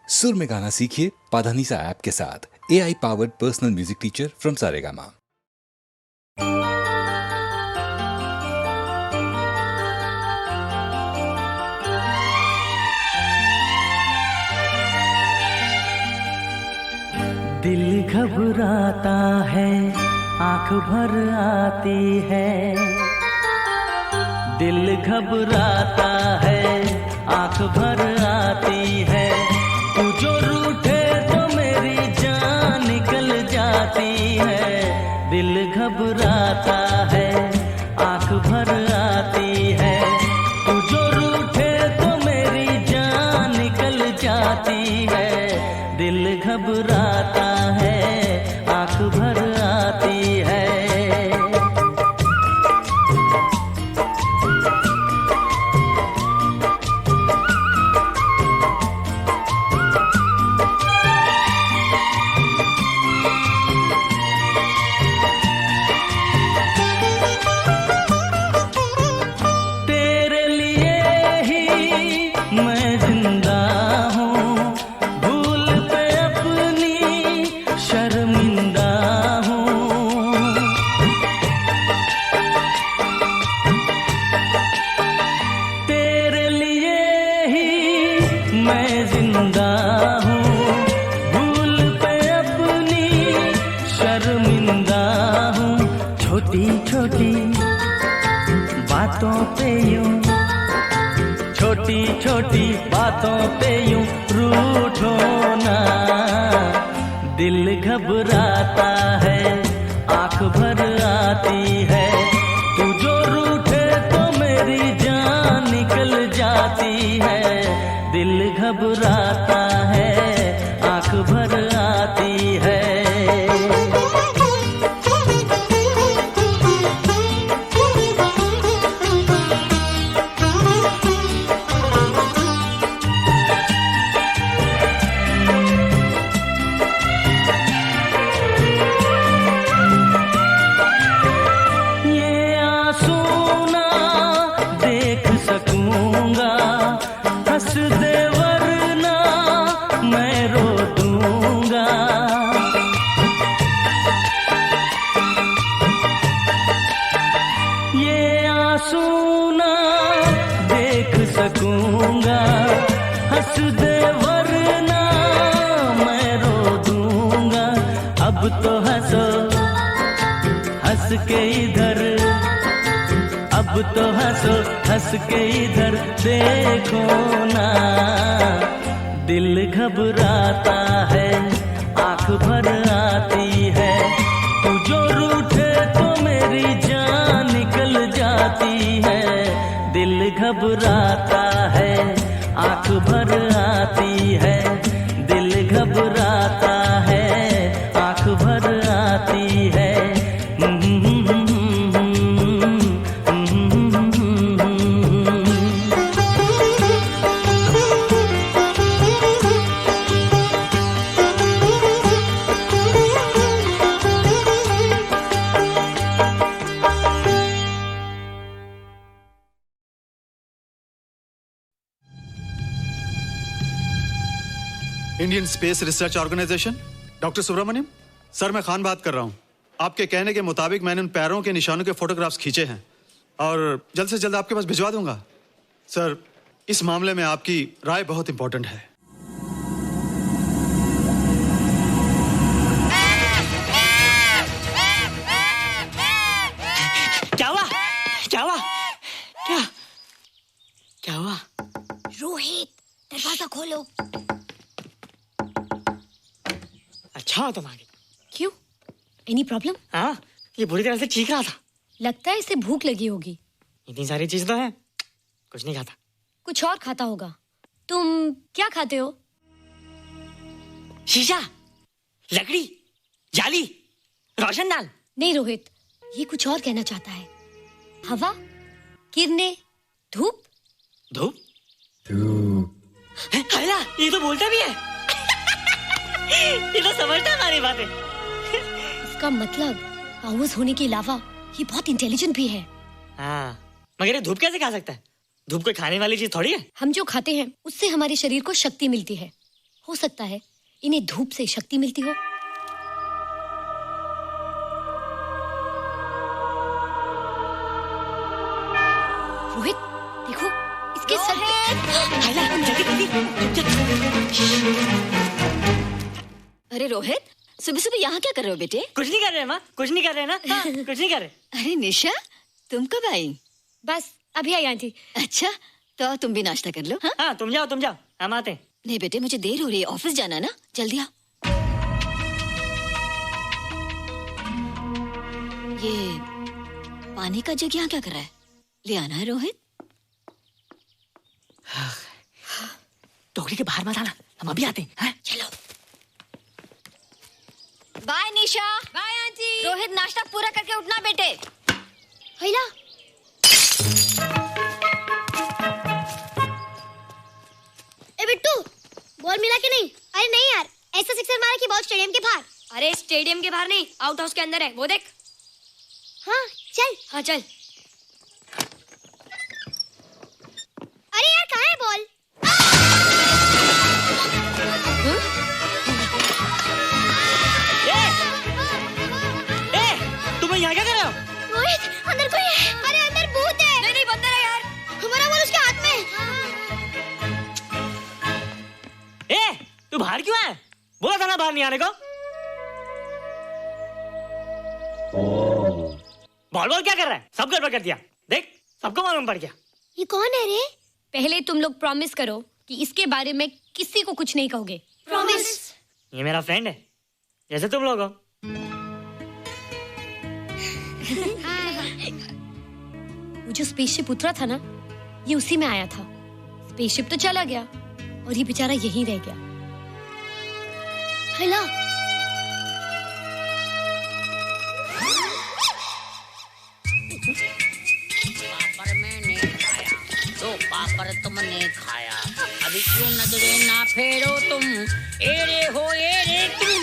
सुर में गाना सीखिए पाधानीसा ऐप के साथ। AI powered personal music teacher from Saregama. दिल घबराता है, आंख भर आती है। दिल घबराता है, आंख भर आती है। तू जो रूठे तो मेरी जान निकल जाती है। दिल घबराता है, आंख भर आती है। तू जो रूठे तो मेरी जान निकल जाती है। दिल घबराता है, आंख भर आती है। तेरे लिए ही मैं जिंदा हूँ, भूल पे अपनी शर्मिंदा हूँ। तेरे लिए ही मैं जिंदा हूँ, भूल पे अपनी शर्मिंदा हूँ। छोटी छोटी बातों पे यूं, छोटी छोटी बातों पे यूं रूठो ना। दिल घबराता है, आंख भर आती है। तू जो रूठे तो मेरी जान निकल जाती है। दिल घबराता है, आंख भर आती है। ये आंसू ना देख सकूंगा, हंस दे वरना मैं रो दूंगा। ये आंसू ना देख सकूंगा, हंस दे वरना मैं रो दूंगा। अब तो हंसो हंस के इधर, अब तो हंसो हंस के इधर देखो ना। दिल घबराता है, आंख भर आती है। तू जो रूठे तो मेरी जान निकल जाती है। दिल घबराता है, आंख भर आती है। दिल घबराता है, आंख भर आती है। Indian Space Research Organisation, doctor Subramaniam. Sir, मैं खान बात कर रहा हूँ। आपके कहने के मुताबिक मैंने उन पैरों के निशानों के फोटोग्राफ्स खींचे हैं और जल्द से जल्द आपके पास भिजवा दूंगा। सर, इस मामले में आपकी राय बहुत इंपॉर्टेंट है। क्या हुआ? क्या हुआ? क्या क्या हुआ? रोहित, दरवाजा खोलो। अच्छा हो तुम आ गई। क्यों? Any problem? हाँ, ये बुरी तरह से चीख रहा था। लगता है इसे भूख लगी होगी। इतनी सारी चीज तो है, कुछ नहीं खाता। कुछ और खाता होगा। तुम क्या खाते हो? शीशा, लकड़ी, जाली, रोशनदान। नहीं रोहित, ये कुछ और कहना चाहता है। हवा, किरणें, धूप। धूप? हैला, ये तो बोलता भी है। ये तो समझता है हमारी बातें। इसका मतलब पाउस होने के अलावा ये बहुत इंटेलिजेंट भी है। हाँ, मगर ये धूप कैसे खा सकता है? धूप कोई खाने वाली चीज थोड़ी है। हम जो खाते हैं उससे हमारे शरीर को शक्ति मिलती है। हो सकता है इन्हें धूप से शक्ति मिलती हो। रोहित देखो, इसके सर अरे रोहित, सुबह सुबह यहाँ क्या कर रहे हो बेटे? कुछ नहीं कर रहे माँ, कुछ नहीं कर रहे ना। हाँ, कुछ नहीं कर रहे। अरे निशा, तुम कब आई? बस अभी आई आंटी। अच्छा, तो तुम भी नाश्ता कर लो। हाँ, हाँ तुम जाओ, हम आते हैं। नहीं बेटे, मुझे देर हो रही है, ऑफिस जाना है ना, जल्दी आओ। ये पानी का जग यहाँ क्या कर रहा है? ले आना है रोहित। टोकरी के बाहर मत आना, हम अभी आते हैं। चलो। Bye Nisha. Bye aunty. Rohit, नाश्ता पूरा करके उठना बेटे। हैला, ए बिट्टू, बॉल मिला कि नहीं? अरे नहीं यार, ऐसा सिक्सर मारा कि बॉल स्टेडियम के बाहर। अरे स्टेडियम के बाहर नहीं, आउट हाउस के अंदर है, वो देख। हाँ चल। हाँ चल। अरे यार कहाँ है बॉल? तुम यहाँ क्या कर रहे हो? रोहित, अंदर कोई है। अरे अंदर भूत है। नहीं बंदर है यार। हमारा बॉल उसके हाथ में। तू बाहर क्यों है? बोला था ना बाहर नहीं आने को। बॉल क्या कर रहा है? सब गड़बड़ कर दिया। देख, सबको मालूम पड़ गया। ये कौन है रे? पहले तुम लोग प्रॉमिस करो कि इसके बारे में किसी को कुछ नहीं कहोगे। प्रॉमिस। ये मेरा फ्रेंड है, जैसे तुम लोग हो। वो जो स्पेसशिप उतरा था ना, ये उसी में आया था। स्पेसशिप तो चला गया और ये बेचारा यहीं रह गया। हैला, पापड़ मैंने खाया, दो पापड़ तुमने खाया, अभी क्यों नजरे ना फेरो तुम, एरे हो एरे तुम।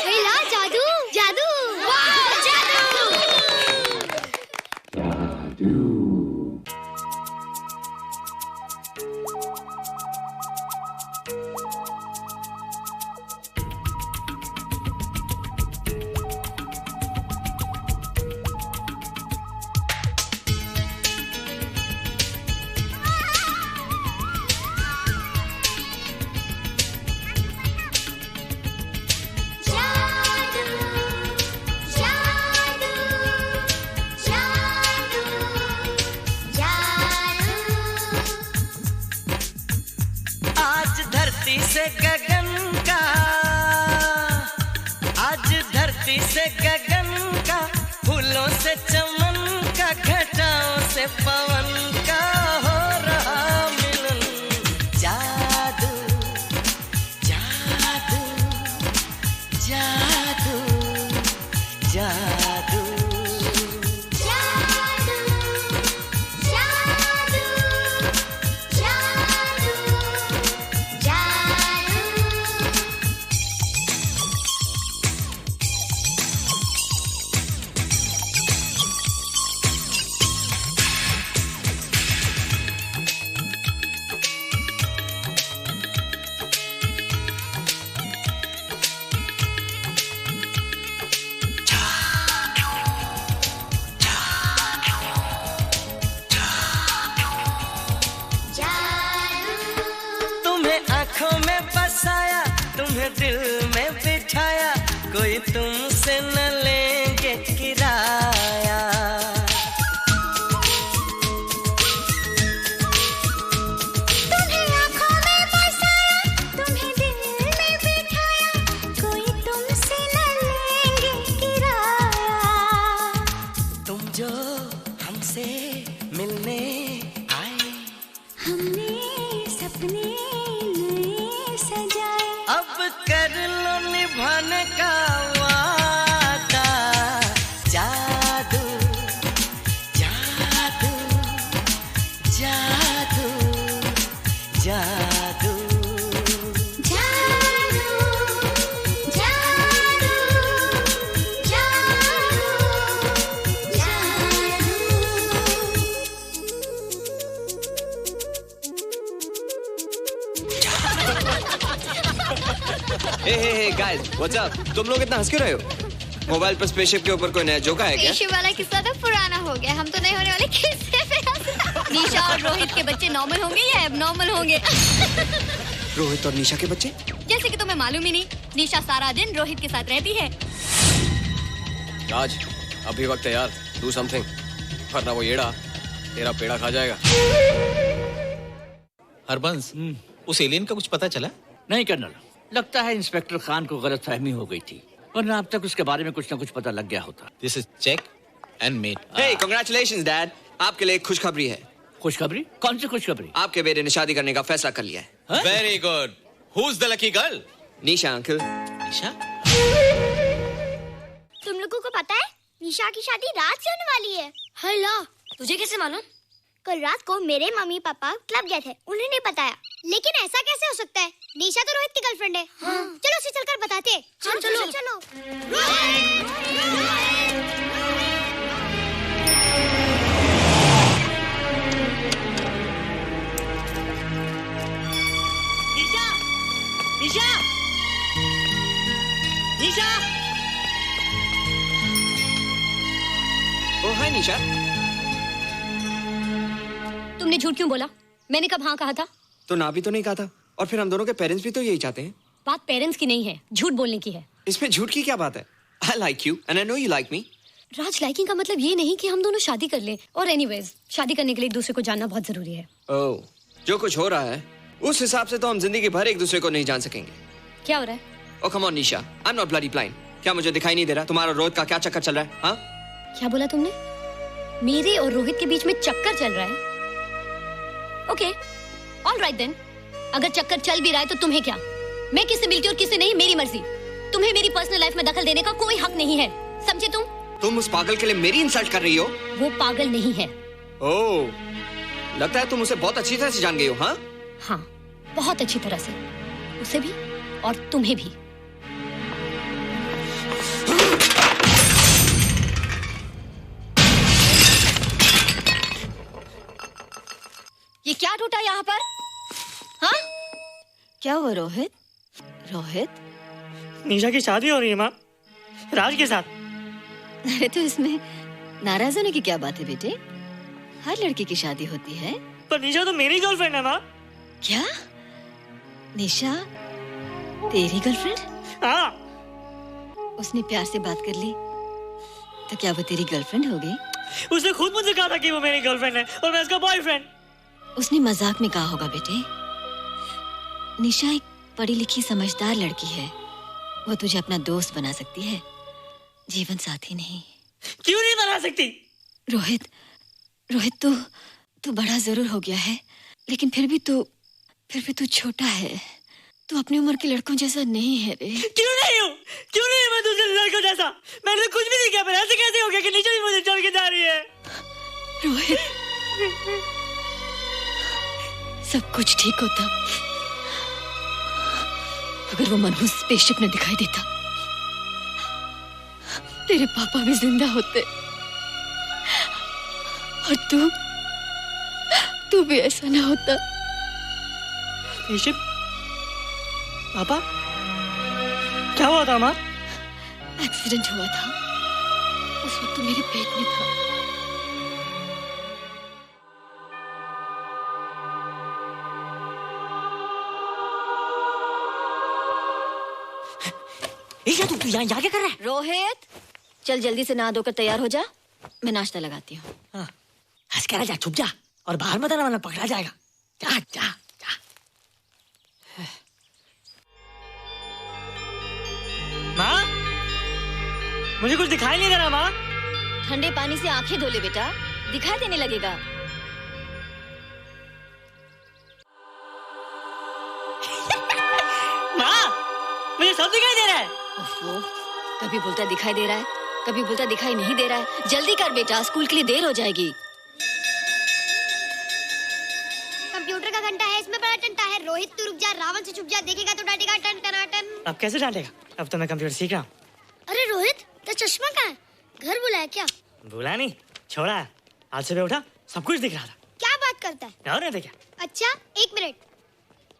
हैला, जादू जादू। वाह, जादू। आज धरती से गगन का, आज धरती से गगन का, फूलों से चमन का, घटाओं से पवन का हो रहा मिलन। जादू जादू जादू जादू। आँखों में बसाया, तुम्हें दिल में बिठाया, कोई तुमसे न लेंगे किराया। तुम्हें आँखों में बसाया, तुम्हें दिल में बिठाया, कोई तुमसे न लेंगे किराया। तुम जो हमसे मिलने आए, हमने सपने अब कर लो निभाने का वादा। Guys what's up? तुम लोग इतना हंस क्यों रहे हो? मोबाइल पर स्पेसशिप के ऊपर कोई नया जोक है क्या? स्पेसशिप वाला किस्सा तो पुराना हो गया, हम तो नहीं होने वाले किस्से पे निशा और रोहित के बच्चे नॉर्मल होंगे या एबनॉर्मल होंगे? रोहित और निशा के बच्चे? जैसे कि तुम्हें मालूम ही नहीं, निशा सारा दिन रोहित के साथ रहती है। राज अभी वक्त है यार, डू समथिंग, वरना वो येड़ा तेरा पेड़ा खा जाएगा। हरबंस, उस एलियन का कुछ पता चला? नहीं कर्नल, लगता है इंस्पेक्टर खान को गलतफहमी हो गई थी, वरना अब तक उसके बारे में कुछ न कुछ पता लग गया होता। This is check and mate. Hey congratulations dad, आपके लिए एक खुशखबरी है। खुशखबरी? कौन सी खुशखबरी? आपके बेटे ने शादी करने का फैसला कर लिया है। Very good. Who is the lucky girl? Nisha uncle. Nisha? तुम लोगों को पता है निशा की शादी रात से होने वाली है। हल्ला, तुझे कैसे मालूम? कल रात को मेरे मम्मी पापा क्लब गए थे, उन्होंने बताया। लेकिन ऐसा कैसे हो सकता है? निशा तो रोहित की गर्लफ्रेंड है। हाँ। चलो उसे चलकर बताते हैं। चलो चलो चलो। निशा, निशा, निशा। ओ हाय निशा। तुमने झूठ क्यों बोला? मैंने कब हाँ कहा था? तो ना भी तो नहीं कहा था, और फिर हम दोनों के पेरेंट्स भी तो यही चाहते हैं। बात पेरेंट्स की नहीं है, झूठ बोलने की है। इसमें झूठ की क्या बात है? I like you and I know you like me. Raj, liking का मतलब ये नहीं कि हम दोनों शादी कर लें। और एनीवेज, शादी करने के लिए एक दूसरे को जानना बहुत जरूरी है। ओह, जो कुछ हो रहा है उस हिसाब से तो हम जिंदगी भर एक दूसरे को नहीं जान सकेंगे। क्या हो रहा है? Oh come on Nisha, I am not bloody blind. क्या मुझे दिखाई नहीं दे रहा तुम्हारा रोहित का क्या चक्कर चल रहा है? हाँ, क्या बोला तुमने? मेरे और रोहित के बीच में चक्कर चल रहा है? Okay, all right then. अगर चक्कर चल भी रहा है तो तुम्हें क्या? मैं किससे मिलती हूँ और किससे नहीं, मेरी मर्जी। तुम्हें मेरी पर्सनल लाइफ में दखल देने का कोई हक नहीं है, समझे तुम? तुम उस पागल के लिए मेरी इंसल्ट कर रही हो? वो पागल नहीं है। ओह, लगता है तुम उसे बहुत अच्छी तरह से जान गई हो। हाँ हाँ, बहुत अच्छी तरह से, उसे भी और तुम्हें भी। ये क्या टूटा यहाँ पर? हाँ, क्या हुआ रोहित? रोहित, निशा की शादी हो रही है माँ, राज के साथ। अरे तो इसमें नाराज होने की क्या बात है बेटे? हर लड़की की शादी होती है। पर निशा तो मेरी गर्लफ्रेंड है माँ। क्या? निशा तेरी गर्लफ्रेंड? हाँ। उसने प्यार से बात कर ली तो क्या वो तेरी गर्लफ्रेंड हो गई? उसने खुद मुझसे कहा था कि वो मेरी गर्लफ्रेंड है और मैं उसका बॉयफ्रेंड। उसने मजाक में कहा होगा बेटे। निशा एक पढ़ी लिखी समझदार लड़की है, वो तुझे अपना दोस्त बना सकती है, जीवन साथी नहीं। क्यों नहीं बना सकती? रोहित, रोहित तू बड़ा जरूर हो गया है, लेकिन फिर भी तू छोटा है। तू अपनी उम्र के लड़कों जैसा नहीं है रे। क्यों नहीं हूँ? क्यों नहीं है मैं दूसरे लड़कों जैसा? मैंने तो कुछ भी नहीं किया, पर ऐसे कैसे हो गया कि निशा भी मुझे चल के जा रही है? रोहित, सब कुछ ठीक होता अगर वो मनहूस स्पेसशिप न दिखाई देता। तेरे पापा भी जिंदा होते और तू भी ऐसा ना होता। स्पेसशिप? पापा? क्या हुआ था माँ? एक्सीडेंट हुआ था, उस वक्त तू मेरे पेट में था। तू यहाँ क्या कर रहा है? रोहित, चल जल्दी से नहा धोकर तैयार हो जा, मैं नाश्ता लगाती हूँ। हंस कर जा, छुप जा और बाहर मत आना वरना पकड़ा जाएगा। जा जा जा। माँ, मुझे कुछ दिखाई नहीं दे रहा माँ। ठंडे पानी से आंखें धो ले बेटा, दिखाई देने लगेगा। माँ, मुझे सब दिखाई दे रहा है। कभी बोलता दिखाई दे रहा है, कभी बोलता दिखाई नहीं दे रहा है। जल्दी कर बेटा, स्कूल के लिए देर हो जाएगी। कंप्यूटर का घंटा है, इसमें बड़ा टंटा है। रोहित तू रुक जा, रावण से छुप जा, देखेगा तो डांटेगा टन टनाटन। अब कैसे डांटेगा? अब तो मैं कंप्यूटर सीख रहा हूँ। अरे रोहित, तेरा चश्मा कहाँ है? घर बुलाया क्या? भूला नहीं, छोड़ा। आज सुबह उठा, सब कुछ दिख रहा था। क्या बात करता है? और नहीं देखा। अच्छा, एक मिनट,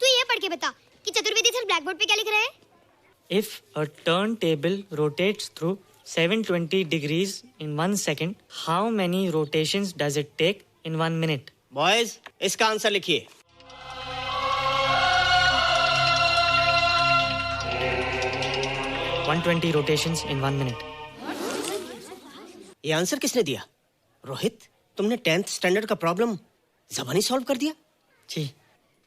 तू ये पढ़ के बता कि चतुर्वेदी सर ब्लैक बोर्ड पे क्या लिख रहे हैं? If a turntable rotates through 720 degrees in 1 second, how many rotations does it take in 1 minute? Boys, इसका आंसर लिखिए. 120 rotations in 1 minute. ये आंसर किसने दिया? रोहित, तुमने 10th स्टैंडर्ड का प्रॉब्लम ज़बानी सॉल्व कर दिया? जी.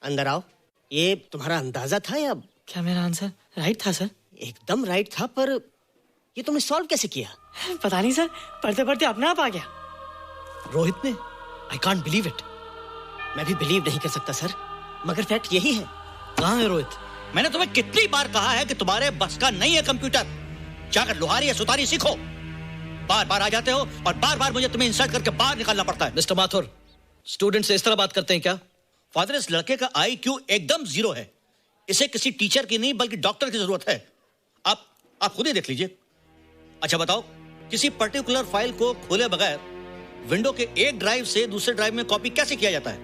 अंदर आओ. ये तुम्हारा अंदाजा था या? क्या मेरा आंसर राइट था सर? एकदम राइट था, पर ये तुमने सॉल्व कैसे किया? पता नहीं सर, पढ़ते पढ़ते अपने आप आ गया. रोहित ने? I can't believe it. मैं भी बिलीव नहीं कर सकता सर, मगर फैक्ट यही है. कहाँ है रोहित? मैंने तुम्हें कितनी बार कहा है कि तुम्हारे बस का नहीं है कंप्यूटर. जाकर लोहारी या सुतारी सीखो. बार बार आ जाते हो और बार बार मुझे तुम्हें इंसल्ट करके बाहर निकालना पड़ता है. मिस्टर माथुर, स्टूडेंट से इस तरह बात करते हैं क्या? फादर, इस लड़के का IQ एकदम 0 है. इसे किसी टीचर की नहीं बल्कि डॉक्टर की जरूरत है. आप खुद ही देख लीजिए. अच्छा बताओ, किसी पर्टिकुलर फाइल को खोले बगैर विंडो के एक ड्राइव से दूसरे ड्राइव में कॉपी कैसे किया जाता है?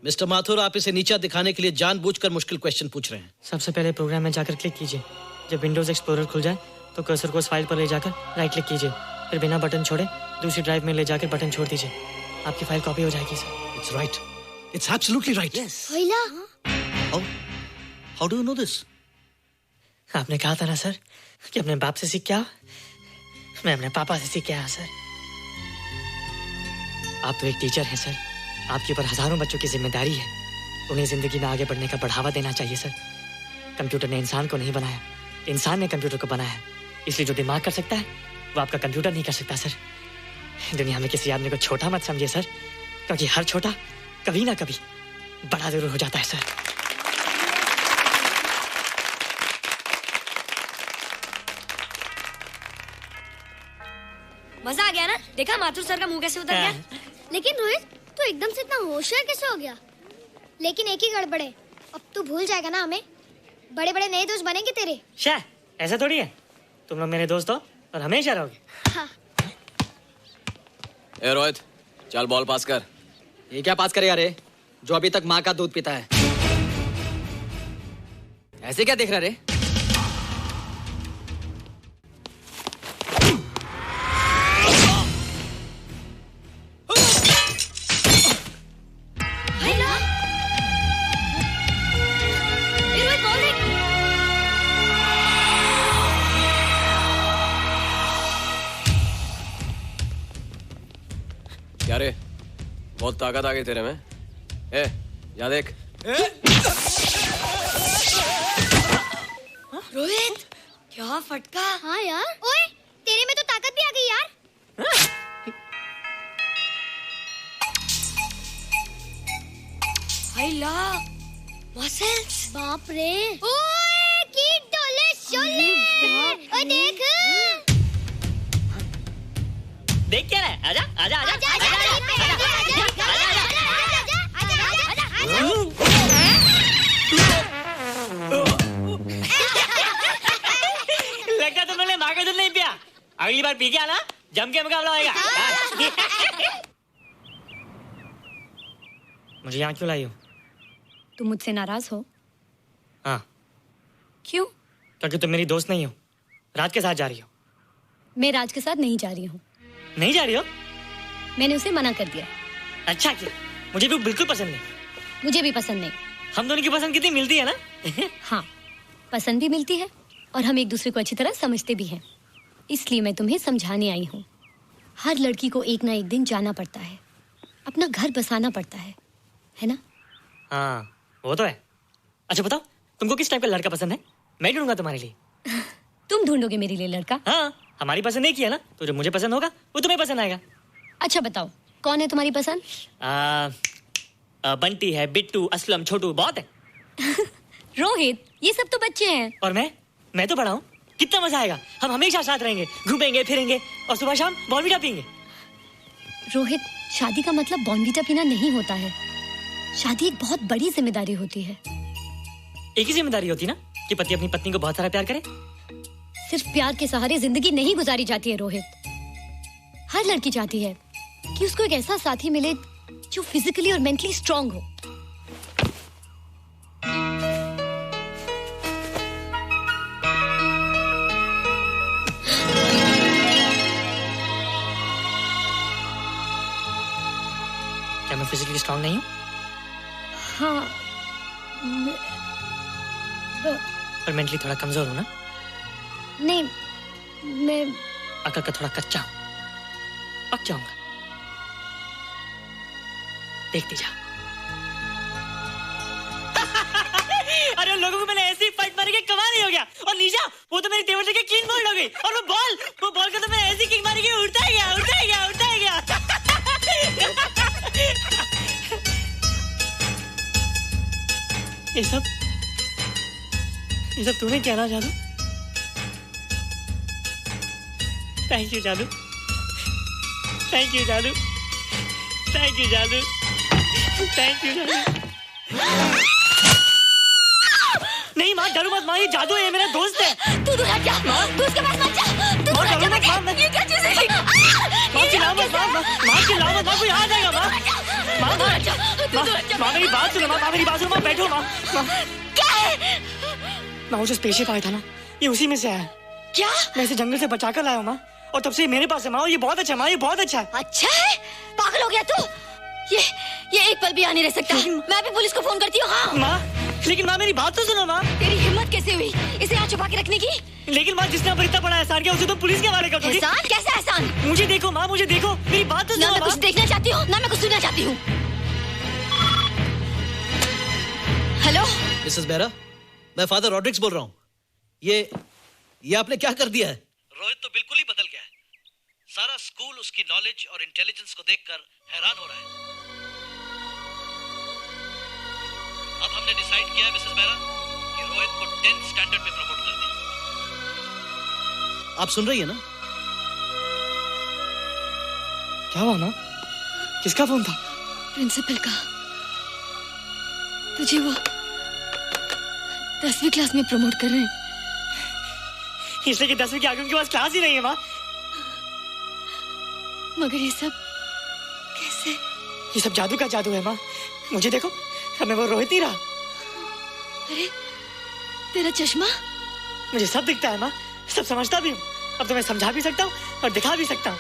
मिस्टर माथुर, आप इसे नीचा दिखाने के लिए जानबूझकर मुश्किल क्वेश्चन पूछ रहे हैं. सबसे पहले प्रोग्राम में जाकर क्लिक कीजिए. जब विंडोज एक्सप्लोरर खुल जाए तो कर्सर को उस फाइल पर ले जाकर राइट क्लिक कीजिए. फिर बिना बटन छोड़े दूसरी ड्राइव में ले जाकर बटन छोड़ दीजिए. आपकी फाइल कॉपी हो जाएगी sir. It's right. It's absolutely right. How do you know this? आपने कहा था ना सर कि अपने बाप से सीख के आओ. मैं अपने पापा से सीख के आया सर. आप तो एक टीचर हैं सर. आपके ऊपर हजारों बच्चों की जिम्मेदारी है. उन्हें जिंदगी में आगे बढ़ने का बढ़ावा देना चाहिए सर. कंप्यूटर ने इंसान को नहीं बनाया, इंसान ने कंप्यूटर को बनाया. इसलिए जो दिमाग कर सकता है वो आपका कंप्यूटर नहीं कर सकता सर. दुनिया में किसी आदमी को छोटा मत समझिए सर, क्योंकि हर छोटा कभी ना कभी बड़ा जरूर हो जाता है सर. मजा आ गया ना? देखा माथुर सर का मुंह कैसे उतर गया? लेकिन रोहित, तू एकदम से इतना होशियार कैसे हो गया? लेकिन एक ही गड़बड़ है, अब तू भूल जाएगा ना हमें. बड़े बड़े नए दोस्त बनेंगे तेरे. शाह, ऐसा थोड़ी है. तुम लोग मेरे दोस्त हो और हमेशा रहोगे. हाँ. ए रोहित, चल बॉल पास कर. ये क्या पास करेगा रे, जो अभी तक माँ का दूध पीता है? ऐसे क्या देख रहा रे? क्या रे, बहुत ताकत आ गई तेरे में. ए, या देख. रोहित, क्या फटका. हाँ यार. ओए, तेरे में तो ताकत भी आ गई यार. हाय ला, मसल्स. बाप रे. ओए, कीट डोले शोले. ओए देख. देख क्या है? आजा आजा आजा लगता तुमने माँ का दूध नहीं पिया. अगली बार पी के आना, जम के मुकाबला होएगा. मुझे यहाँ क्यों लाई हो? तुम मुझसे नाराज हो? हाँ. क्यों? क्योंकि तुम मेरी दोस्त नहीं हो. राज के साथ जा रही हो. मैं राज के साथ नहीं जा रही हूँ. नहीं जा रही हो? मैंने उसे मना कर दिया. अच्छा किया. मुझे भी बिल्कुल पसंद नहीं. मुझे भी पसंद नहीं. हम दोनों की पसंद कितनी मिलती है ना. हाँ, पसंद भी मिलती है और हम एक दूसरे को अच्छी तरह समझते भी हैं. इसलिए मैं तुम्हें समझाने आई हूँ. हर लड़की को एक ना एक दिन जाना पड़ता है, अपना घर बसाना पड़ता है ना? हाँ, वो तो है. अच्छा बताओ, तुमको किस टाइप का लड़का पसंद है? मैं ढूंढूंगा तुम्हारे लिए. तुम ढूंढोगे मेरे लिए लड़का? हाँ, हमारी पसंद एक ही है ना, तो जो मुझे पसंद होगा वो तुम्हें पसंद आएगा. अच्छा बताओ, कौन है तुम्हारी पसंद? बंटी है, बिट्टू, असलम, छोटू, बहुत है. रोहित, ये सब तो बच्चे हैं. और मैं तो बड़ा हूँ. कितना मजा आएगा. हम हमेशा साथ रहेंगे, घूमेंगे फिरेंगे और सुबह शाम बॉर्नवीटा पीएंगे. रोहित, शादी का मतलब बॉर्नवीटा पीना नहीं होता है. शादी एक बहुत बड़ी जिम्मेदारी होती है. एक ही जिम्मेदारी होती है ना कि पति अपनी पत्नी को बहुत सारा प्यार करे. सिर्फ प्यार के सहारे जिंदगी नहीं गुजारी जाती है रोहित. हर लड़की चाहती है कि उसको एक ऐसा साथी मिले जो फिजिकली और मेंटली स्ट्रांग हो. फिजिकली स्ट्रांग नहीं हूँ? हाँ पर मेंटली थोड़ा कमजोर हूँ ना? नहीं, मैं अकल का थोड़ा कच्चा हूँ, पक जाऊंगा, देखती जा। अरे लोगों को मैंने ऐसी फाइट मारी कि कमाल ही हो गया। और निशा, वो तो मेरी टेबल से क्लीन बोल्ड हो गई। और वो बॉल का तो मैंने ऐसी किक मारी कि उड़ता ही गया। ये सब तूने क्या ना जादू? थैंक यू जादू, थैंक यू जादू, थैंक यू जादू, थैंक यू जादू। नहीं माँ, डरो मत माँ, ये जादू है, मेरा दोस्त है। तू दूर हट जा, तू उसके पास मत जा, तू दूर हट जा बेटे। ये क्या चीज़ है? माँ चिल्लाओ मत, माँ चिल्लाओ मत, माँ कोई आ जाएगा माँ। माँ मेरी बात सुनो, माँ मेरी बात सुनो, माँ बैठो माँ। क्या है? माँ वो जो स्पेसशिप आया था ना, ये उसी में से आया। क्या? मैं इसे जंगल से बचा कर लाया हूँ माँ, और तब से मेरे पास है माँ, और ये बहुत अच्छा है माँ, ये बहुत अच्छा है। अच्छा है? पागल हो गया तू? ये एक पल भी आ नहीं रह सकता। मैं भी पुलिस को फोन करती हूँ। हाँ माँ, लेकिन माँ मेरी बात तो सुनो माँ। तेरी हिम्मत कैसे हुई इसे यहाँ छुपा के रखने की? लेकिन माँ, जिसने इतना बड़ा एहसान किया उसे तो पुलिस के हवाले कर दोगी। एहसान? कैसा एहसान? मुझे देखो माँ, मुझे देखो, मेरी बात तो सुनो। ना मैं कुछ देखना चाहती हूँ, ना मैं कुछ सुनना चाहती हूँ। हेलो मिसेस बेरा, मैं फादर रॉड्रिक्स बोल रहा हूँ। ये आपने क्या कर दिया है? रोहित तो बिल्कुल ही बदल गया है। सारा स्कूल उसकी नॉलेज और इंटेलिजेंस को देखकर हैरान हो रहा है। अब हमने डिसाइड किया है मिसेस बेरा कि रोहित को 10th स्टैंडर्ड में प्रमोट कर दें। आप सुन रही है ना? क्या हुआ माँ? किसका फोन था? प्रिंसिपल का। तुझे वो 10वीं क्लास में प्रमोट कर रहे हैं। इसलिए कि 10वीं के आगे उनके पास क्लास ही नहीं है माँ। मगर ये सब कैसे? ये सब जादू का जादू है माँ। मुझे देखो, अब मैं वो रोहित नहीं रहा। अरे तेरा चश्मा? मुझे सब दिखता है माँ, सब समझता भी हूँ। अब तो मैं समझा भी सकता हूँ और दिखा भी सकता हूँ।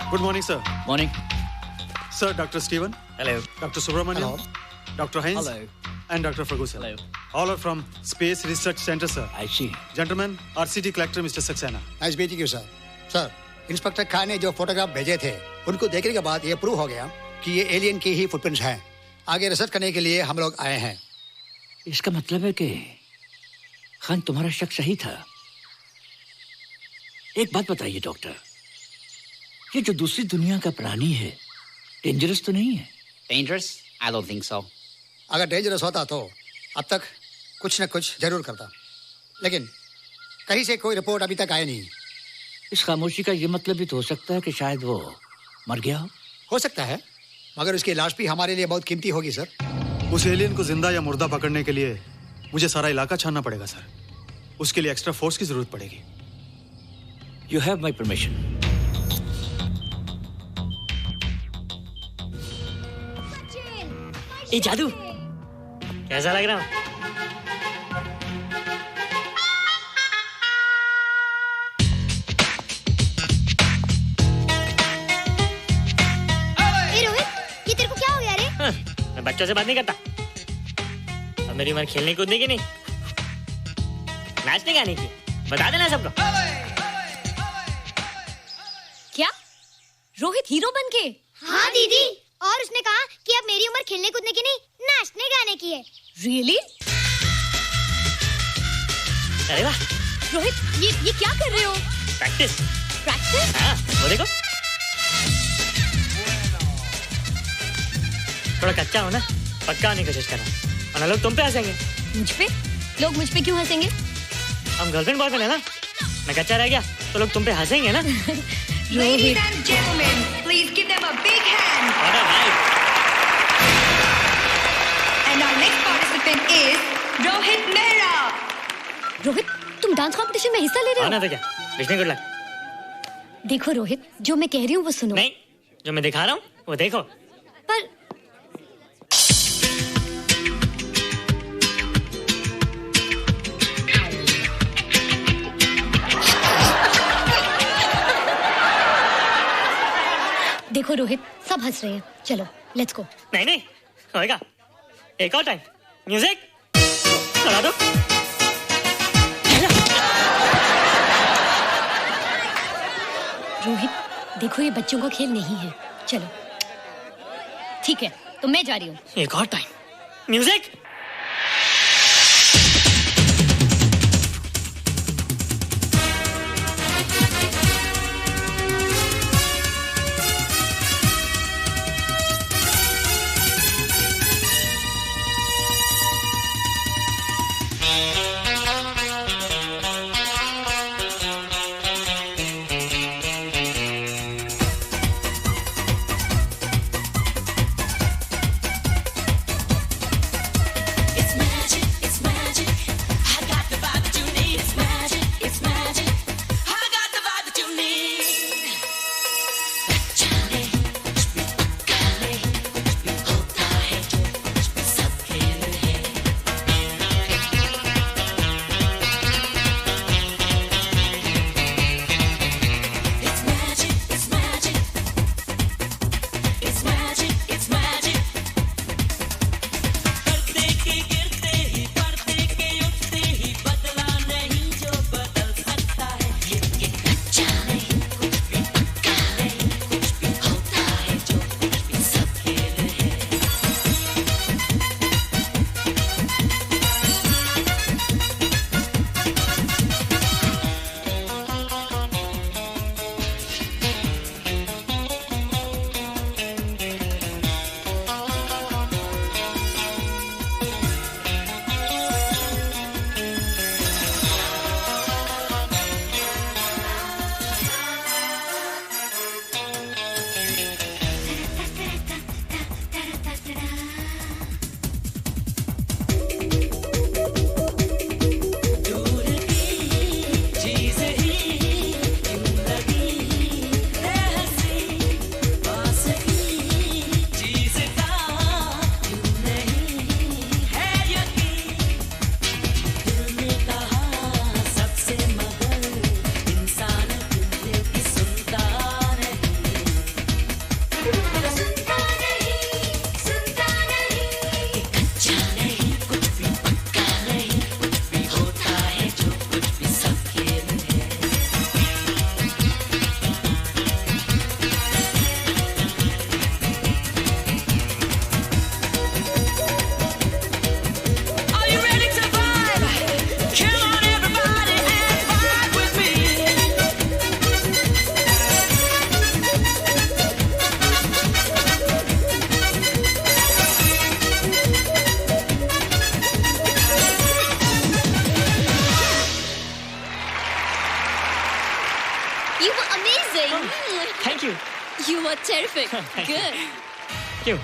Good morning, sir. Morning. Sir, Dr. Steven. Hello. Dr. Subramaniam. Dr. Heinz. Hello. And Dr. Ferguson. Hello. All are from Space Research Center, sir. I see. Gentlemen, RCT collector Mr. Saxena. Nice meeting you sir. Sir, inspector Khan ने जो photograph भेजे थे, उनको देखने के बाद ये prove हो गया कि ये एलियन की ही फुटप्रिंट्स हैं। आगे रिसर्च करने के लिए हम लोग आए हैं। इसका मतलब है कि खान, तुम्हारा शक सही था। एक बात बताइए डॉक्टर, ये जो दूसरी दुनिया का प्राणी है, डेंजरस तो नहीं है? Dangerous? I don't think so. अगर डेंजरस होता तो अब तक कुछ न कुछ जरूर करता, लेकिन कहीं से कोई रिपोर्ट अभी तक आई नहीं। इस खामोशी का ये मतलब भी तो हो सकता है कि शायद वो मर गया हो सकता है, मगर उसकी लाश भी हमारे लिए बहुत कीमती होगी सर। उस एलियन को जिंदा या मुर्दा पकड़ने के लिए मुझे सारा इलाका छानना पड़ेगा सर। उसके लिए एक्स्ट्रा फोर्स की जरूरत पड़ेगी। You have my permission. ये जादू कैसा लग रहा है? रोहित, ये तेरे को क्या हो गया रे? मैं बच्चों से बात नहीं करता। अब मेरी उम्र खेलने कूदने की नहीं, नाचने गाने की। बता देना सबको। क्या रोहित हीरो बन के? हाँ दीदी, और उसने कहा कि अब मेरी उम्र खेलने कूदने की नहीं, नाचने गाने की है। Really? अरे वाह रोहित, ये क्या कर रहे हो? प्रैक्टिस। प्रैक्टिस? हाँ, वो देखो। थोड़ा कच्चा हो ना, पक्का होने की कोशिश करना, वरना लोग तुम पे हंसेंगे। मुझ पे? लोग मुझ पे क्यों हंसेंगे? हम गर्लफ्रेंड बॉयफ्रेंड है ना, मैं कच्चा रह गया तो लोग तुम पे हंसेंगे ना। Ladies and gentlemen, please give them a big hand. What a hype. And our next participant is Rohit Mehra. Rohit, तुम डांस कंपटीशन में हिस्सा ले रहे हो? ना तो क्या, विश मी गुड लक। देखो रोहित, जो मैं कह रही हूँ वो सुनो। नहीं, जो मैं दिखा रहा हूँ वो देखो। पर देखो रोहित, सब हंस रहे हैं। चलो लेट्स गो। नहीं नहीं होएगा। एक और टाइम। म्यूजिक चला दो। रोहित देखो, ये बच्चों का खेल नहीं है। चलो ठीक है, तो मैं जा रही हूँ। एक और time. Music. Thank you. You were terrific. Good. क्यों?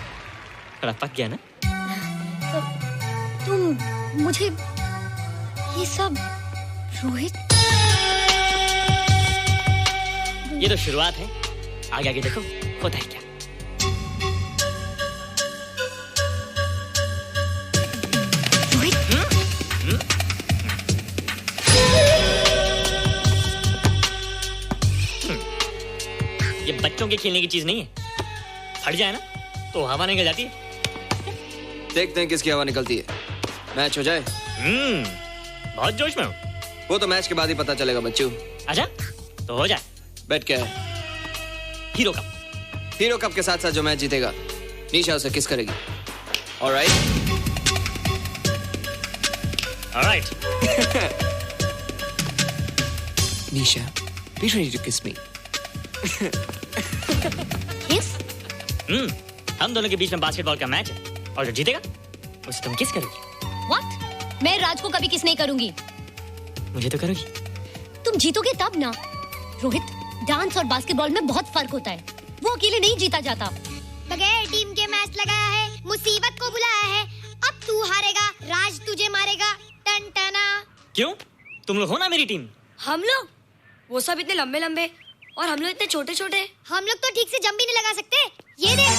थोड़ा पक गया ना? तुम मुझे ये सब रोहित, ये तो शुरुआत है, आगे आगे देखो होता है क्या। ये बच्चों के खेलने की चीज नहीं है, फट जाए ना तो हवा निकल जाती है। देखते हैं किसकी हवा निकलती है। मैच हो जाए। बहुत जोश में हूँ। वो तो मैच के बाद ही पता चलेगा बच्चू। अच्छा तो हो जाए। बेट क्या है? Hero cup. हीरो कप के साथ साथ जो मैच जीतेगा निशा उसे किस करेगी। Alright? Alright. Nisha, be ready to kiss me. Kiss? हम दोनों के बीच में बास्केटबॉल का मैच है और जो जीतेगा उसे तुम किस करोगी। What? मैं राज को कभी किस नहीं करूंगी। मुझे तो करोगी। तुम जीतोगे तब ना। रोहित, डांस और बास्केटबॉल में बहुत फर्क होता है, वो अकेले नहीं जीता जाता। बगैर टीम के मैच लगाया है, मुसीबत को बुलाया है। अब तू हारेगा, राज तुझे मारेगा। टन टना। क्यों? तुम लोग हो ना मेरी टीम। हम लोग? वो सब इतने लंबे लंबे और हम लोग इतने छोटे छोटे। हम लोग तो ठीक से जंप भी नहीं लगा सकते। ये देख।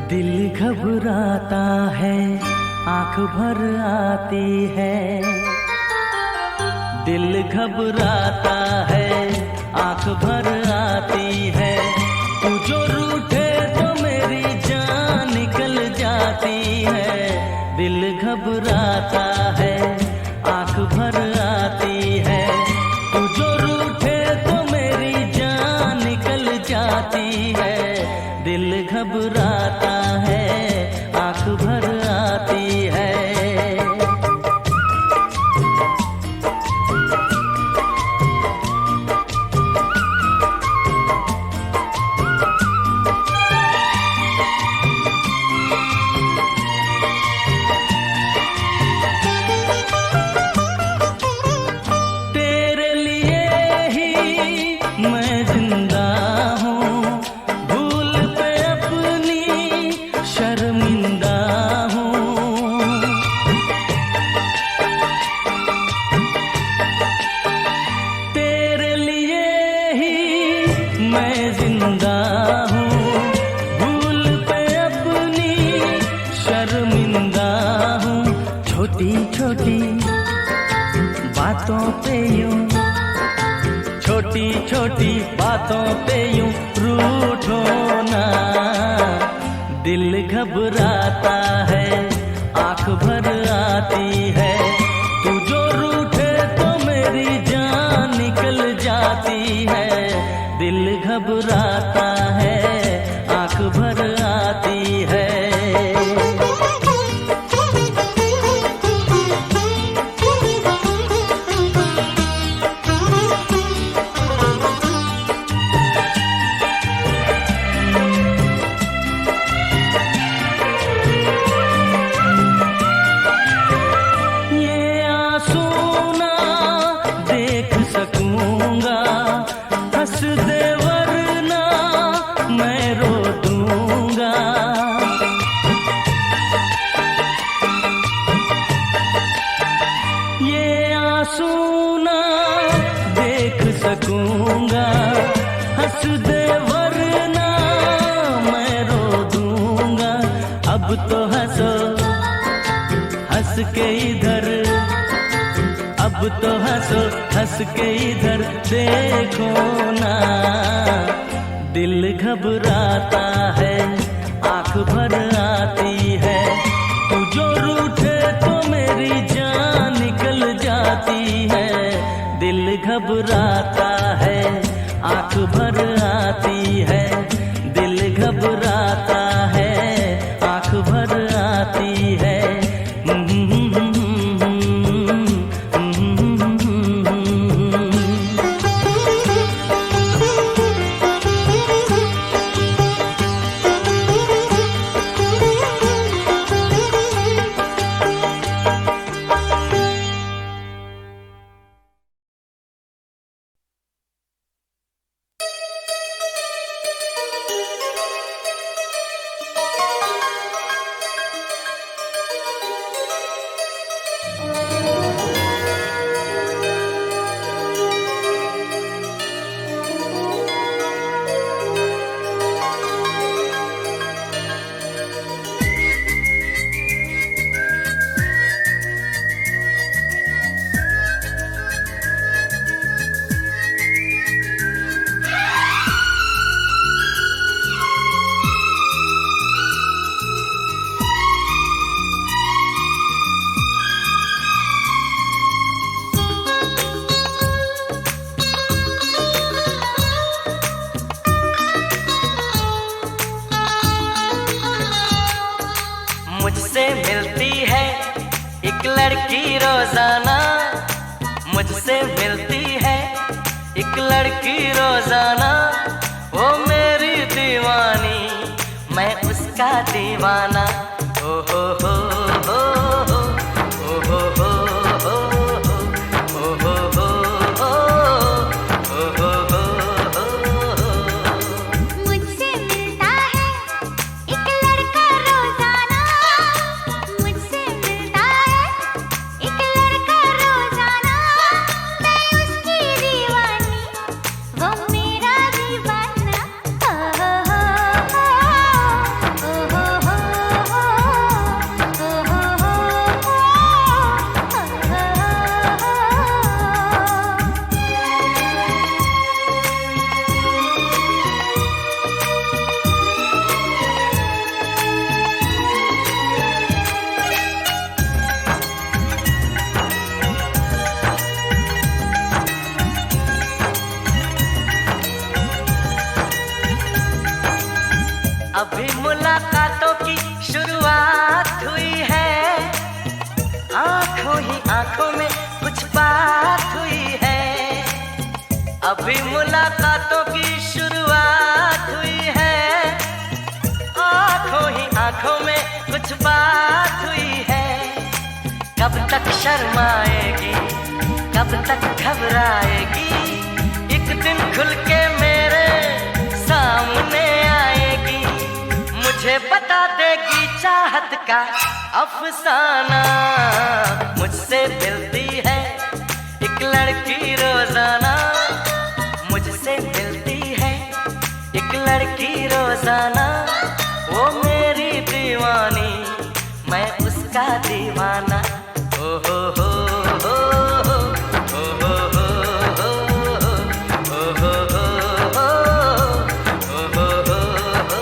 दिल घबराता है, आंख भर आती है। दिल घबराता है, आंख भर आती है। तू जो रूठे तो मेरी जान निकल जाती है। दिल घबराता है, आंख भर आती है। तू जो रूठे तो मेरी जान निकल जाती है। दिल घबराता है, आंख भर आती है। तेरे लिए ही मैं जिंदा हूँ, भूल पे अपनी शर्मिंदा हूँ। तेरे लिए ही मैं जिंदा हूँ, भूल पे अपनी शर्मिंदा हूँ। छोटी छोटी बातों पे यूं, छोटी छोटी बातों पे यूं रूठो ना। दिल घबराता है, आंख भर आती है। तू जो रूठे तो मेरी जान निकल जाती है। दिल घबराता है, आंख भर आती है। ये आंसू ना देख सकूंगा, हंस दे वरना मैं रो दूंगा। ये आंसू ना देख सकूंगा, हंस दे वरना मैं रो दूंगा। अब तो हंसो, हंस के इधर, अब तो हंसो, हंस के इधर देखो ना। दिल घबराता है, आंख भर आती है। तू जो रूठे तो मेरी जान निकल जाती है। दिल घबराता है, आंख भर आती है। दिल घबराता है, आंख भर आती है। मुझसे मिलती है एक लड़की रोजाना, मुझसे मिलती है एक लड़की रोजाना। वो मेरी दीवानी, मैं उसका दीवाना। ओ हो अभी मुलाकातों की शुरुआत हुई है, आंखों ही आंखों में कुछ बात हुई है। अभी मुलाकातों की शुरुआत हुई है, आंखों ही आंखों में कुछ बात हुई है। कब तक शर्माएगी, कब तक घबराएगी, एक दिन खुल के मेरे सामने आएगी। मुझे बता देगी चाहत का अफसाना, मुझसे मिलती है एक लड़की रोजाना, मुझसे मिलती है एक लड़की रोजाना। वो मेरी दीवानी, मैं उसका दीवाना। ओ हो हो हो हो, ओ हो हो हो हो, ओ हो हो हो, ओ हो हो हो।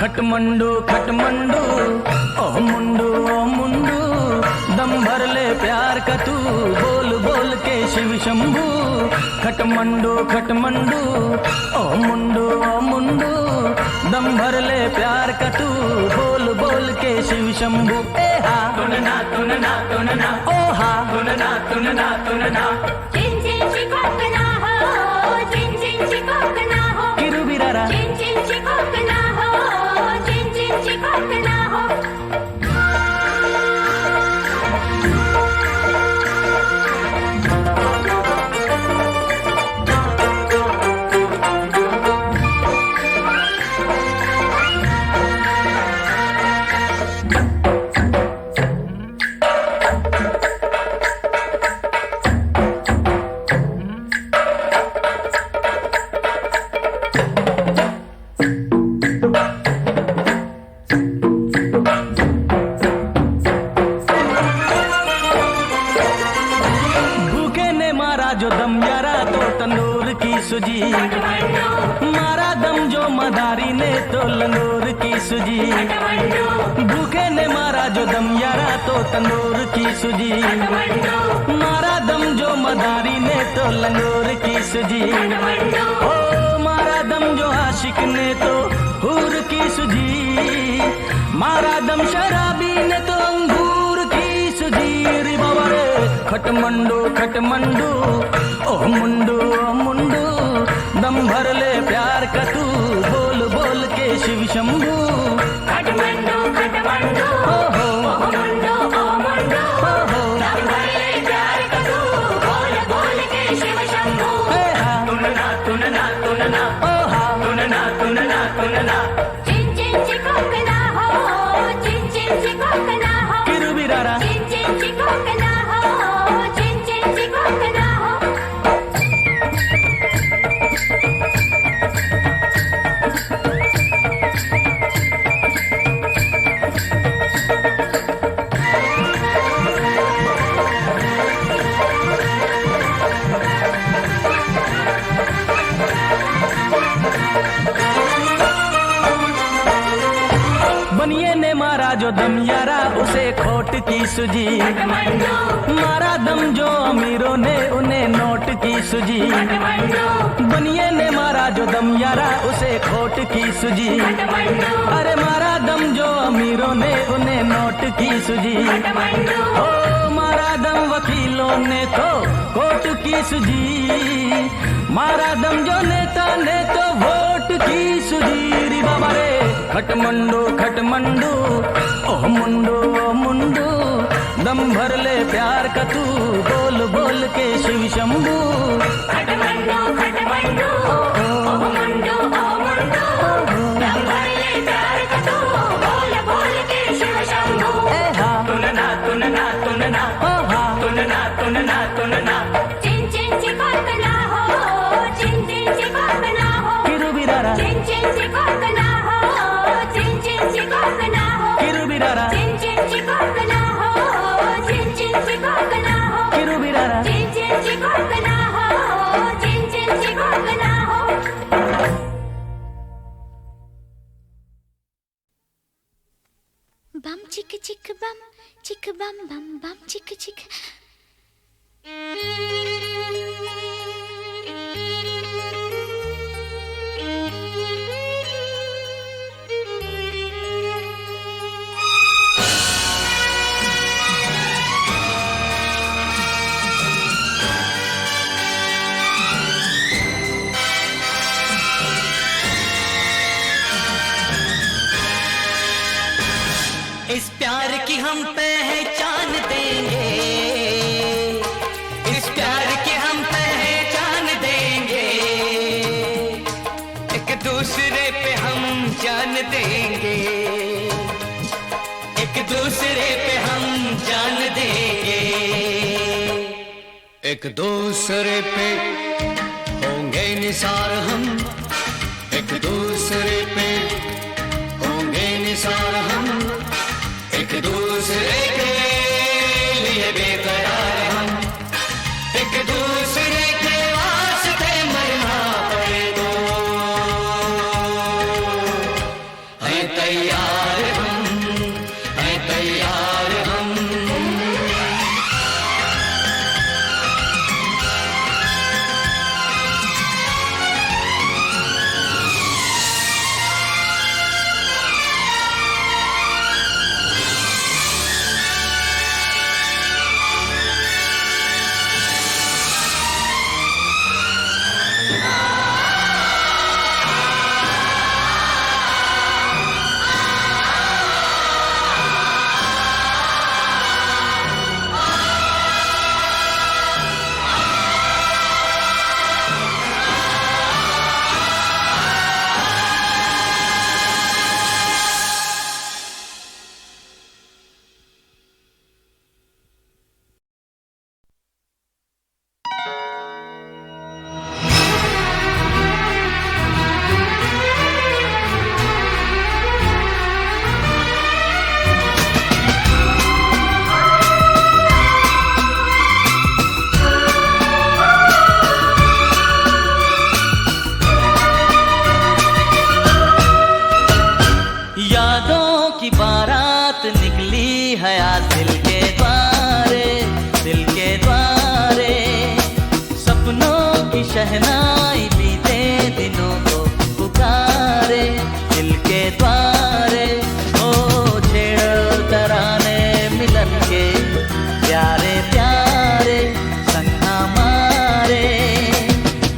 खटमंडू खटमंडू ओ मुंडू दम भर ले प्यार का तू, बोल बोल के शिव शंभू। खटमंडू खटमंडू ओ मुंडू दम भर ले प्यार का तू, बोल बोल के शिव शंभू। ए हा तुनना तुनना तुनना, ओ हा तुनना तुनना तुनना, चिन चिन चिकोकना हो, चिन चिन चिकोकना हो, किरु बिरारा, चिन चिन चिकोकना हो, चिन चिन चिकोकना हो। मारा जो दम यारा तो तंदूर की सुजी, मारा दम जो मदारी ने तो लंगूर की सुजी, भूखे ने मारा जो दम यारा तो तंदूर की सुजी, मारा दम जो मदारी ने तो लंगूर की सुजी, ओ मारा दम जो आशिक ने तो हूर की सुजी, मारा दम शराबी ने तो अंगूर की सुजी। रे बाबा रे खटमंडू खटमंडू ओ मुंडू दम भर ले प्यार का तू, बोल बोल के शिव शंभू। खटमंडू खटमंडू ओ मुंडू दम भर ले प्यार का तू, बोल बोल के शिव शंभू। तुनना तुनना तुनना ओहा तुनना तुनना तुनना चिन चिन चिकोकना हो, चिन चिन चिकोकना हो, किरुबिरारा चिन चिन चिकोकना हो, चिन चिन चिकोकना हो। बनिए ने मारा जो दम यारा उसे खोट की सुजी, मारा दम जो अमीरों ने उन्हें नोट की सुजी, बनिए ने मारा जो दम यारा उसे खोट की सुजी, अरे मारा दम जो अमीरों ने उन्हें नोट की सुजी, ओ मारा दम वकीलों ने तो कोट की सुजी, मारा दम जो नेता ने तो वोट की सुजी। रे बाबा रे खटमंडू खटमंडू ओ मुंडू दम भर ले प्यार का तू, बोल बोल के शिव शंभू। खटमंडू खटमंडू ओ मुंडू दम भर ले प्यार का तू, बोल बोल के शिव शंभू। तुनना तुनना तुनना ओहा तुनना तुनना तुनना चिन चिन चिकोकना हो, चिन चिन चिकोकना हो, किरुबिरारा चिन चिन चिकोकना हो, चिन चिन चिकोकना हो, किरुबिरारा चिन चिन चिकोकना हो, चिन चिन चिकोकना हो, किरुबिरारा चिन चिन चिकोकना हो, चिन चिन चिकोकना हो। बम चिक चिक बम बम बम चिक चिक। इस प्यार की हम पहचान देंगे, इस प्यार की हम पहचान देंगे, एक दूसरे पे हम जान देंगे, एक दूसरे पे हम जान देंगे, एक दूसरे पे होंगे निसार हम, एक दूसरे पे होंगे निसार हम, एक दूसरे के लिए बेकरार हम, एक दूसरे के वास्ते मरना पड़े तो हैं तैयार हम, हैं तैयार हम। शहनाई बीते दिनों को पुकारे दिल के द्वारे। ओ छेड़ो तराने मिलन के प्यारे प्यारे संग हमारे।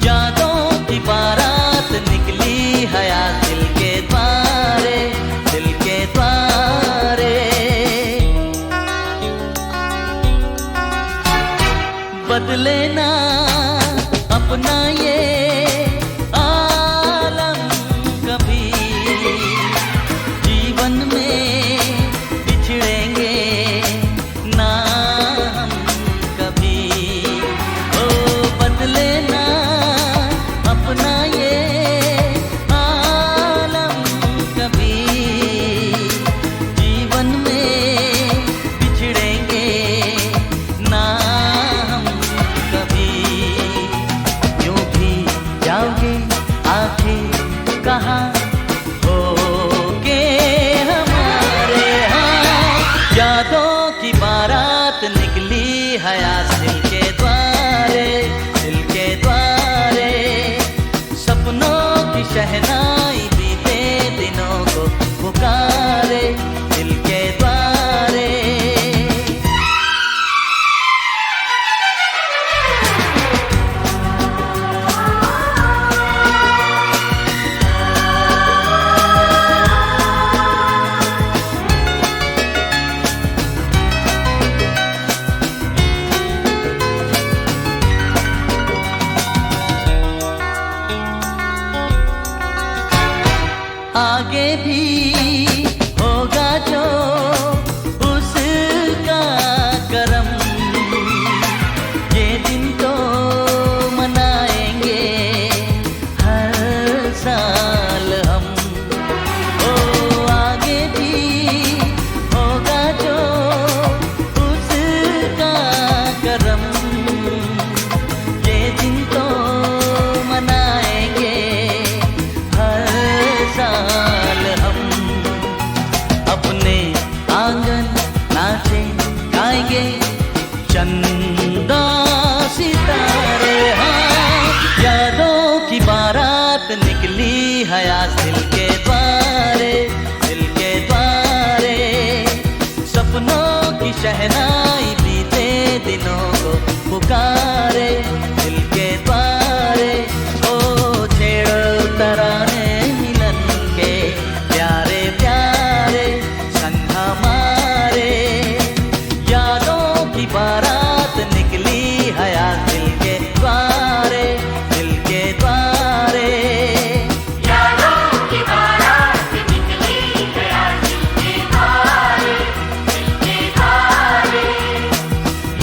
यादों की बारात निकली हयात दिल के द्वारे, दिल के द्वारे। बदले ना अपना ये आलम कभी, जीवन में बिछड़ेंगे ना हम कभी। ओ बदले ना अपना ये आलम कभी, जीवन में बिछड़ेंगे ना हम कभी। यूं भी जाओगे आखिर कहाँ होगे हमारे। हाँ यादों की बारात निकली हयात दिल के द्वारे, दिल के द्वारे। सपनों की शहनाई बीते दिनों को पुकारे दिल के द्वारे। आगे भी होगा जो उसका करम, ये दिन तो मनाएंगे हर साल हम। ओ आगे भी होगा जो उसका करम, ये दिन तो मनाएंगे हर साल हम। अपने आंगन नाचे गाएंगे चंदा सितारे। हाँ यादों की बारात निकली हयात दिल के द्वारे, दिल के द्वारे। सपनों की शहनाई बीते दिनों को पुकारे दिल के द्वारे। ओ छेड़ो तराने मिलन के प्यारे प्यारे संग हमारे। यादों की बारात निकली हयात दिल के द्वारे, दिल के द्वारे। यादों की बारात निकली हयात दिल के द्वारे, दिल के द्वारे।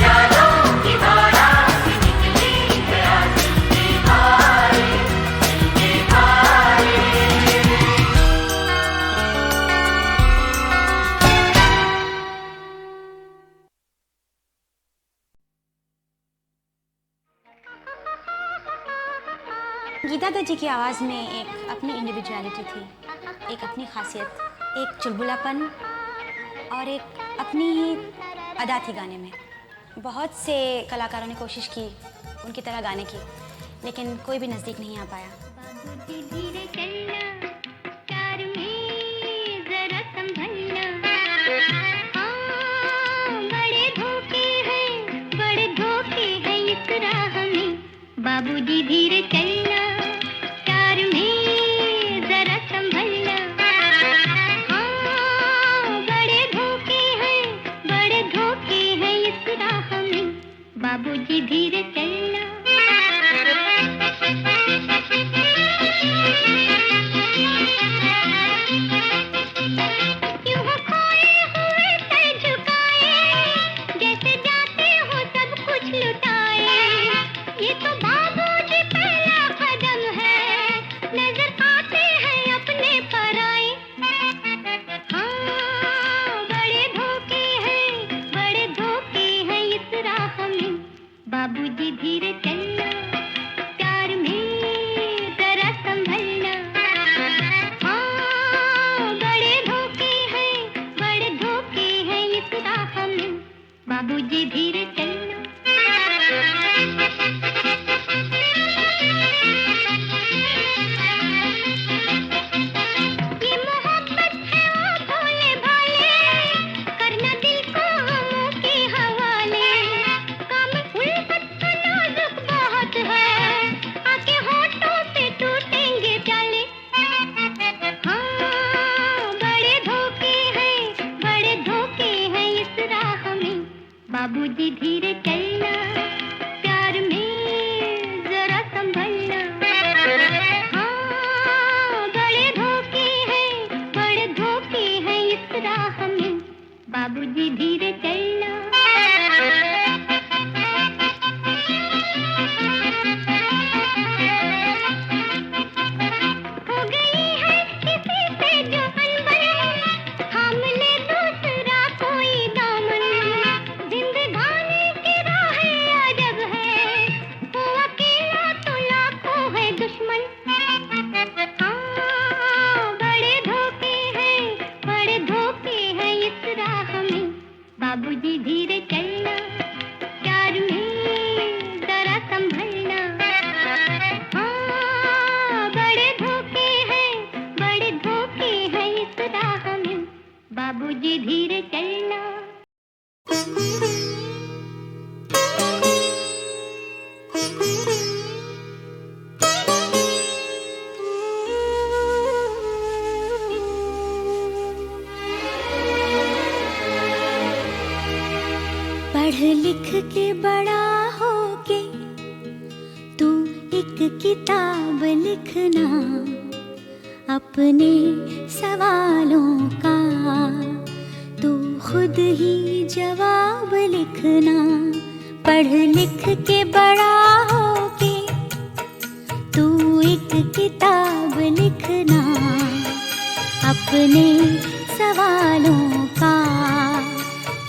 यादों की बारात निकली हयात दिल के द्वारे, दिल के द्वारे। गीता दत्त जी की आवाज़ में एक अपनी इंडिविजुअलिटी थी, एक अपनी खासियत, एक चुलबुलापन और एक अपनी ही अदा थी गाने में। बहुत से कलाकारों ने कोशिश की उनकी तरह गाने की, लेकिन कोई भी नज़दीक नहीं आ पाया। धीरे चलना प्यार में जरा संभलना। हाँ बड़े धोखे हैं इस राह में। बाबूजी धीरे चलना प्यार में जरा संभलना। हाँ बड़े धोखे हैं इस राह में। बाबूजी धीरे चलना। यूं खोए हुए सर झुकाए, जैसे जाते हो सब कुछ लुटाए। ये तो बाबूजी पहला कदम है, नजर आते हैं अपने पराए। हाँ बड़े धोखे हैं इस राह में। बाबूजी धीरे चलना प्यार में जरा संभलना। हाँ बड़े धोखे हैं इस राह में। बाबूजी धीरे चलना। बाबूजी धीरे चलना, प्यार में जरा संभलना। हाँ, बड़े धोखे हैं इस राह में, बाबूजी धीरे चलना। हो गई है किसी से जो अनबन, थाम ले दूसरा कोई दामन। जिंदगानी की राहें अजब है, वो अकेला तो लाखों है दुश्मन। हाँ, बड़े धोखे हैं इस राह में, बाबूजी धीरे चलना, प्यार में जरा संभलना। हाँ, बड़े धोखे हैं इस राह में, बाबूजी धीरे चलना। पढ़ लिख के बड़ा होके तू एक किताब लिखना, अपने सवालों का तू खुद ही जवाब लिखना। पढ़ लिख के बड़ा होके तू एक किताब लिखना, अपने सवालों का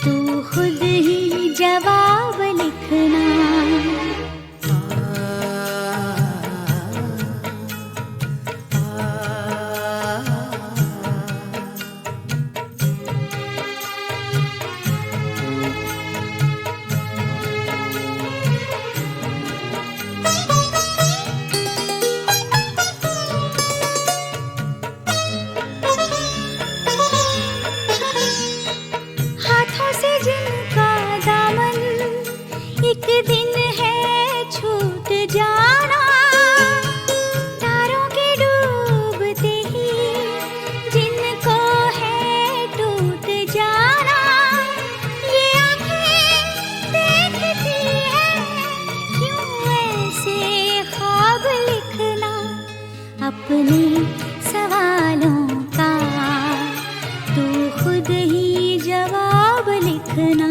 तू खुद ही जवाब लिखना। हाथों से जिनका दामन एक दिन है छूट जाना, तारों के डूबते ही जिनको है टूट जाना। ये आँखें देखती है क्यों ऐसे ख्वाब लिखना, अपने सवालों का तू खुद ही जवाब लिखना।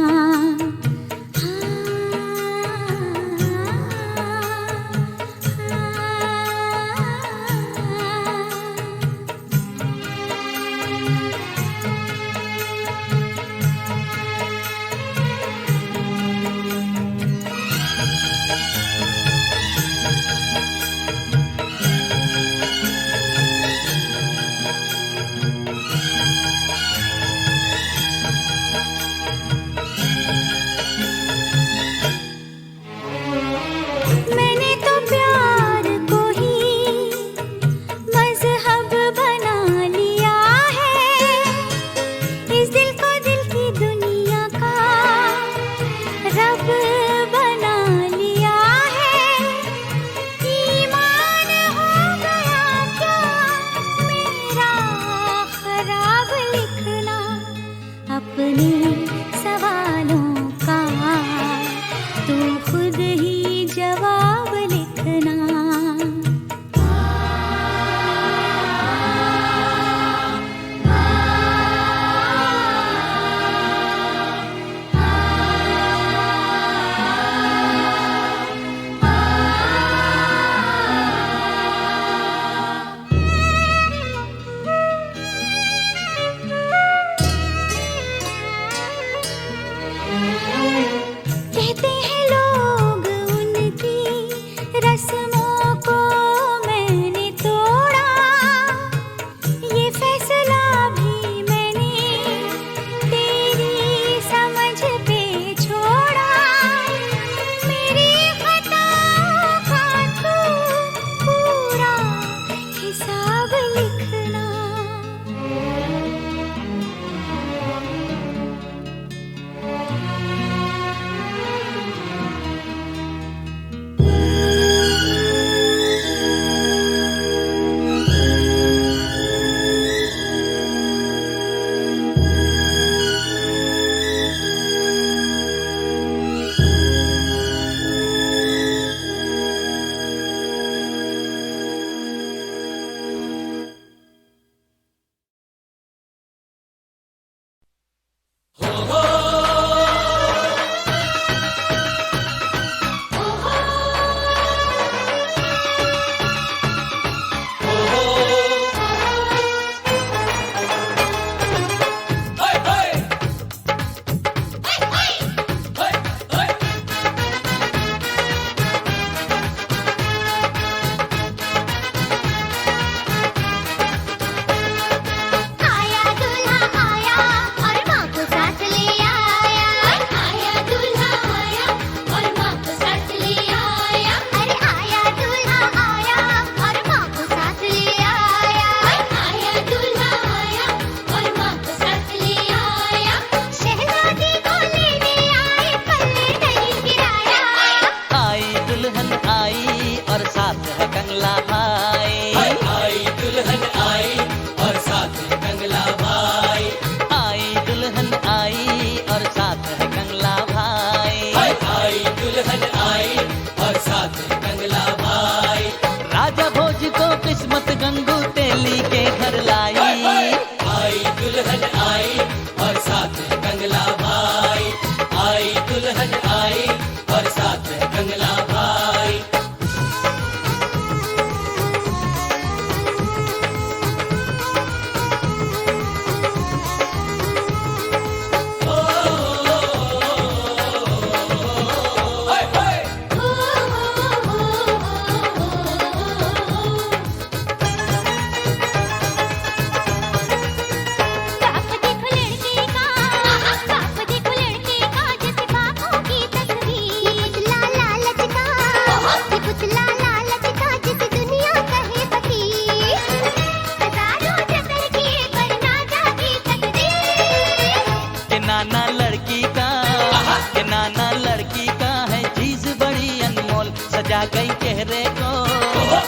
सजा गई चेहरे को,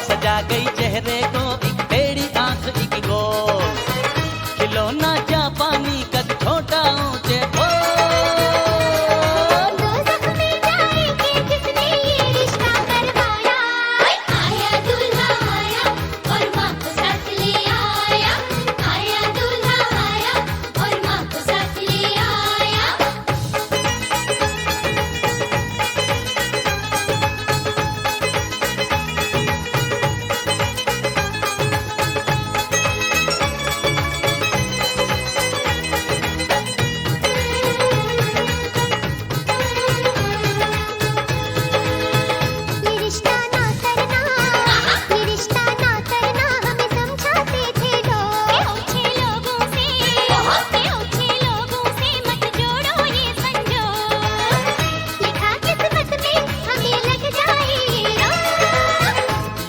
सजा गई चेहरे को एक टेढ़ी आंख एक गोल, खिलौना जापानी कद छोटा ऊंचे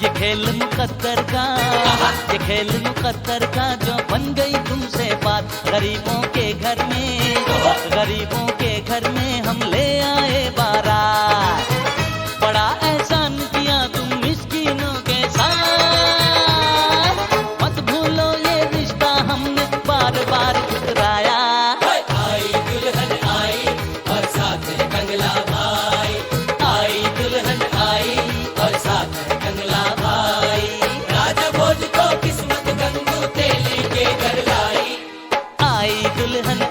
ये खेल मुकद्दर का जो बन गई तुमसे बात, गरीबों के घर में, गरीबों के घर में हम ले आए बारात, बड़ा एहसान किया तुम मिस्कीनों के साथ, मत भूलो ये रिश्ता हमने बार बार ठुकराया। आई दुल्हन आई और साथ है कंगला भाई, आई दुल्हन आई और साथ है कंगला भाई, राजा भोज को किस्मत गंगू तेली के घर लाई। आई दुल्हन